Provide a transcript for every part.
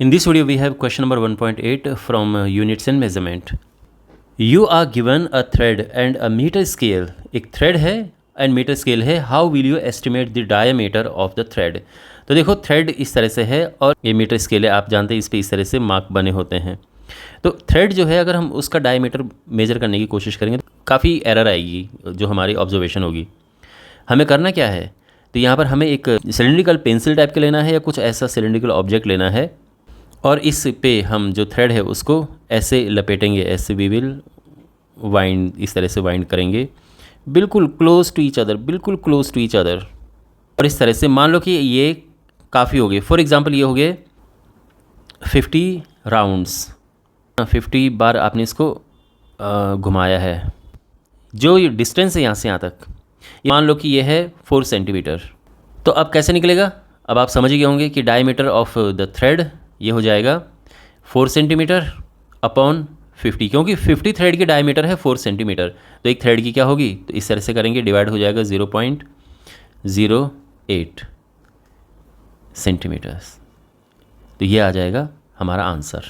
In this video, we have question number 1.8 from Units and Measurement. You are given a thread and a meter scale. एक thread है and meter scale है. How will you estimate the diameter of the thread? तो देखो thread इस तरह से है और ये meter scale है, आप जानते हैं इस पे इस तरह से मार्क बने होते हैं. तो thread जो है अगर हम उसका डायमीटर मेजर करने की कोशिश करेंगे तो काफ़ी एरर आएगी जो हमारी ऑब्जर्वेशन होगी. हमें करना क्या है, तो यहाँ पर हमें एक सिलेंड्रिकल पेंसिल टाइप का लेना है या कुछ ऐसा सिलेंड्रिकल ऑब्जेक्ट लेना है और इस पे हम जो थ्रेड है उसको ऐसे लपेटेंगे, ऐसे वी विल वाइंड, इस तरह से वाइंड करेंगे बिल्कुल क्लोज टू ईच अदर, बिल्कुल क्लोज टू ईच अदर. और इस तरह से मान लो कि ये काफ़ी हो गए. फॉर एग्जांपल ये हो गए 50 राउंड्स, 50 बार आपने इसको घुमाया है. जो ये डिस्टेंस है यहाँ से यहाँ तक, ये मान लो कि ये है 4 सेंटीमीटर. तो अब कैसे निकलेगा, अब आप समझ गए होंगे कि डायमीटर ऑफ द थ्रेड ये हो जाएगा 4 सेंटीमीटर अपॉन 50, क्योंकि 50 थ्रेड की डायमीटर है 4 सेंटीमीटर. तो एक थ्रेड की क्या होगी, तो इस तरह से करेंगे, डिवाइड हो जाएगा 0.08 सेंटीमीटर्स. तो ये आ जाएगा हमारा आंसर.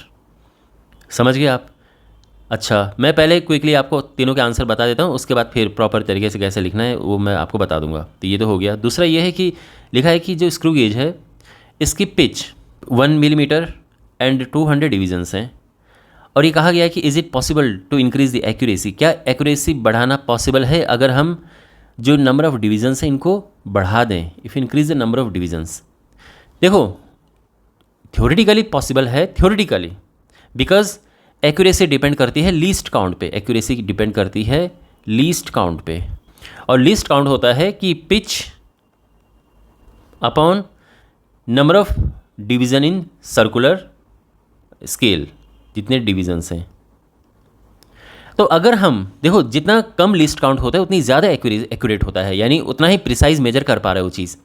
समझ गए आप? अच्छा, मैं पहले क्विकली आपको तीनों के आंसर बता देता हूँ, उसके बाद फिर प्रॉपर तरीके से कैसे लिखना है वो मैं आपको बता दूंगा. तो ये तो हो गया. दूसरा ये है कि लिखा है कि जो स्क्रू गेज है इसकी पिच 1 मिलीमीटर एंड 200 डिवीजन्स हैं. और ये कहा गया है कि is it possible to increase the accuracy, क्या एक्यूरेसी बढ़ाना पॉसिबल है अगर हम जो नंबर ऑफ़ डिवीजन्स हैं इनको बढ़ा दें, if increase the number of divisions. देखो थ्योरेटिकली पॉसिबल है, थ्योरेटिकली, बिकॉज एक्यूरेसी डिपेंड करती है लीस्ट काउंट पे. एक्यूरेसी डिपेंड करती है लीस्ट काउंट पे, और लीस्ट काउंट होता है कि pitch upon number of division in circular scale, जितने डिवीजन्स हैं. तो अगर हम देखो जितना कम लीस्ट काउंट होता है उतनी ज़्यादा एक्यूरेट होता है, यानी उतना ही प्रिसाइज मेजर कर पा रहे हो चीज़.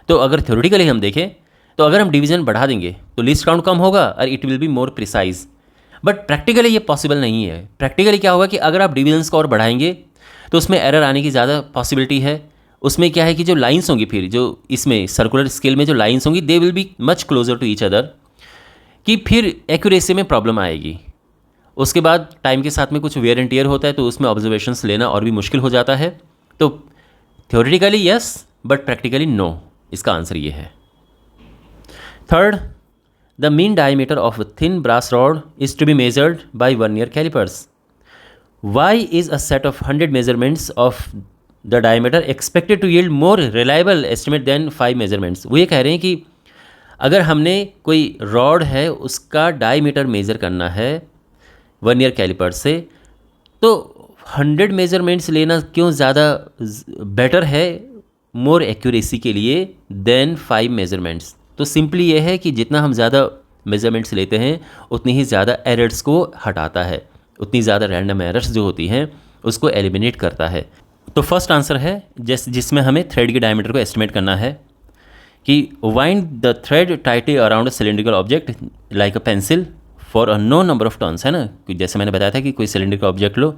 तो अगर थ्योरेटिकली हम देखें तो अगर हम डिवीज़न बढ़ा देंगे तो लीस्ट काउंट कम होगा और it will be more precise. But practically ये पॉसिबल नहीं है. प्रैक्टिकली क्या होगा कि अगर आप डिवीजन्स को और बढ़ाएंगे तो उसमें एरर आने की ज़्यादा पॉसिबिलिटी है. उसमें क्या है कि जो लाइंस होंगी, फिर जो इसमें सर्कुलर स्केल में जो लाइंस होंगी they will be much closer to each other, कि फिर एक्यूरेसी में प्रॉब्लम आएगी. उसके बाद टाइम के साथ में कुछ वेयर एंड टियर होता है तो उसमें ऑब्जर्वेशंस लेना और भी मुश्किल हो जाता है. तो theoretically yes, but practically no. इसका आंसर ये है. Third, the mean diameter of thin brass rod is to be measured by vernier callipers. Why is a set of 100 measurements of the diameter expected to yield more reliable estimate than 5 measurements. वो ये कह रहे हैं कि अगर हमने कोई rod है उसका डायमीटर मेज़र करना है वर्नियर कैलिपर से, तो 100 मेजरमेंट्स लेना क्यों ज़्यादा बेटर है मोर एक्यूरेसी के लिए देन 5 मेजरमेंट्स. तो सिंपली ये है कि जितना हम ज़्यादा मेजरमेंट्स लेते हैं उतनी ही ज़्यादा एरर्स को हटाता है, उतनी ज़्यादा रैंडम एरर्स जो होती हैं उसको एलिमिनेट करता है. तो फर्स्ट आंसर है जिसमें हमें थ्रेड के डायमीटर को एस्टिमेट करना है कि wind the thread tightly around a cylindrical object like a pencil for a known number of turns, है ना. जैसे मैंने बताया था कि कोई सिलेंड्रिकल ऑब्जेक्ट लो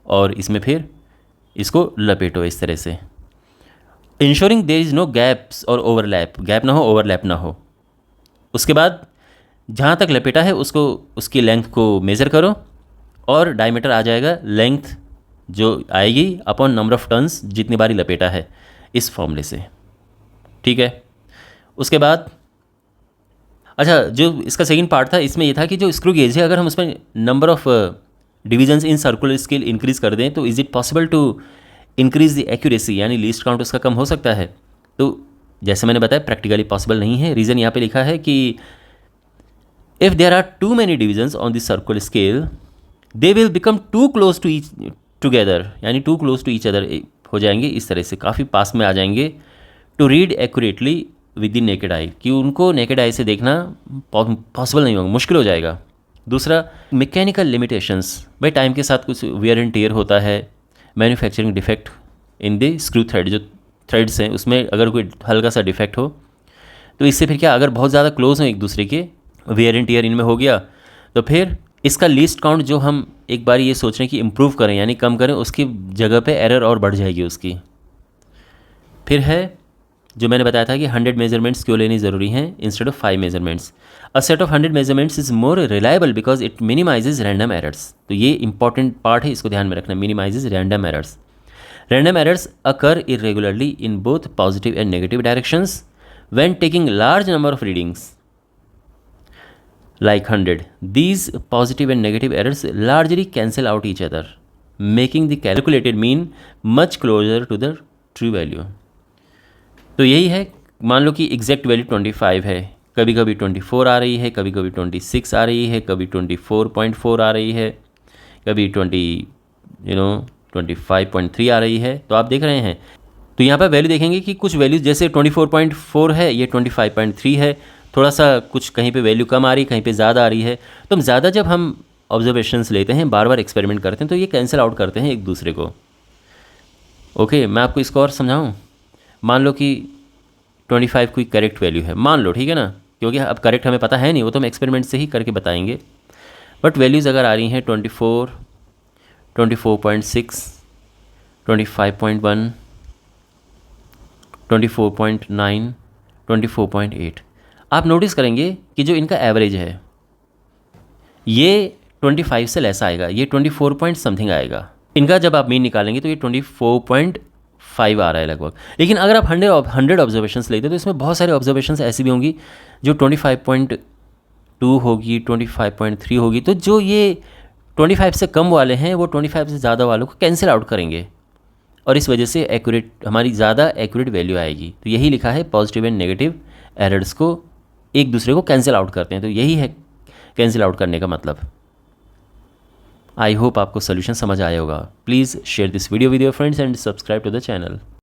और इसमें फिर इसको लपेटो इस तरह से. Ensuring there is no gaps और ओवरलैप, गैप ना हो, ओवरलैप ना हो. उसके बाद जहाँ तक लपेटा है उसको, उसकी लेंथ को मेज़र करो और डायमीटर आ जाएगा लेंथ जो आएगी अपॉन नंबर ऑफ टर्न्स, जितनी बारी लपेटा है, इस फॉर्मूले से. ठीक है. उसके बाद अच्छा, जो इसका सेकंड पार्ट था इसमें ये था कि जो स्क्रू गेज है अगर हम उसमें number of divisions in circular scale increase कर दें तो is it possible to increase the accuracy, यानी लीस्ट काउंट उसका कम हो सकता है. तो जैसे मैंने बताया प्रैक्टिकली पॉसिबल नहीं है. रीज़न यहाँ पे लिखा है कि if there are too many divisions on the circular scale they will become too close to each together, यानी too close to each other हो जाएंगे, इस तरह से काफ़ी पास में आ जाएंगे to read accurately with the naked eye, कि उनको नेकेड आई से देखना पॉसिबल नहीं होगा, मुश्किल हो जाएगा. दूसरा, मैकेनिकल लिमिटेशंस, भाई टाइम के साथ कुछ वेयर एंड टियर होता है, manufacturing defect in the screw thread, जो थ्रेड्स हैं उसमें अगर कोई हल्का सा डिफेक्ट हो तो इससे फिर क्या, अगर बहुत ज़्यादा क्लोज हो एक दूसरे के, वेयर एंड टियर इनमें हो गया, तो फिर इसका लीस्ट काउंट जो हम एक बार ये सोच रहे हैं कि इम्प्रूव करें यानी कम करें, उसकी जगह पे एरर और बढ़ जाएगी उसकी. फिर है जो मैंने बताया था कि 100 मेजरमेंट्स क्यों लेनी ज़रूरी हैं instead of 5 measurements. A set of 100 measurements is more reliable because it minimises random errors. तो ये इंपॉर्टेंट पार्ट है, इसको ध्यान में रखना, minimises random errors. Random errors occur irregularly in both positive and negative directions when taking large number of readings like 100. These positive and negative errors largely cancel out each other, making the calculated mean much closer to the true value. तो यही है, मान लो कि exact value 25 है, कभी कभी 24 आ रही है, कभी कभी 26 आ रही है, कभी 24.4 आ रही है, कभी 25.3 आ रही है। तो आप देख रहे हैं, तो यहाँ पर वैल्यू देखेंगे कि कुछ वैल्यूज जैसे 24.4 है, ये 25.3 है, थोड़ा सा कुछ कहीं पे वैल्यू कम आ रही है, कहीं पे ज़्यादा आ रही है। तो हम ज़्यादा जब हम ऑब्जर्वेशंस लेते हैं, बार बार एक्सपेरिमेंट करते हैं, तो ये कैंसिल आउट करते हैं एक दूसरे को। ओके, मैं आपको इसको और समझाऊँ। मान लो कि 25 कोई करेक्ट वैल्यू है, मान लो, ठीक है ना, क्योंकि अब करेक्ट हमें पता है नहीं, वो तो हम एक्सपेरिमेंट से ही करके बताएंगे। बट वैल्यूज़ अगर आ रही हैं 24, 24.6, 25.1, 24.9, 24.8, आप नोटिस करेंगे कि जो इनका एवरेज है ये 25 से लेस आएगा, ये 24 पॉइंट समथिंग आएगा। इनका जब आप मीन निकालेंगे तो ये 24.5 आ रहा है लगभग। लेकिन अगर आप 100 ऑब्जर्वेशंस लेते हैं तो इसमें बहुत सारे ऑब्जर्वेशंस ऐसी भी होंगी जो 25.2 होगी, 25.3 होगी। तो जो ये 25 से कम वाले हैं वो 25 से ज़्यादा वालों को कैंसिल आउट करेंगे और इस वजह से एक्यूरेट, हमारी ज़्यादा एक्यूरेट वैल्यू आएगी। तो यही लिखा है, पॉजिटिव एंड नेगेटिव एरर्स को एक दूसरे को कैंसिल आउट करते हैं। तो यही है कैंसिल आउट करने का मतलब। आई होप आपको सोल्यूशन समझ आया होगा। Please share this video with your friends and subscribe to the channel.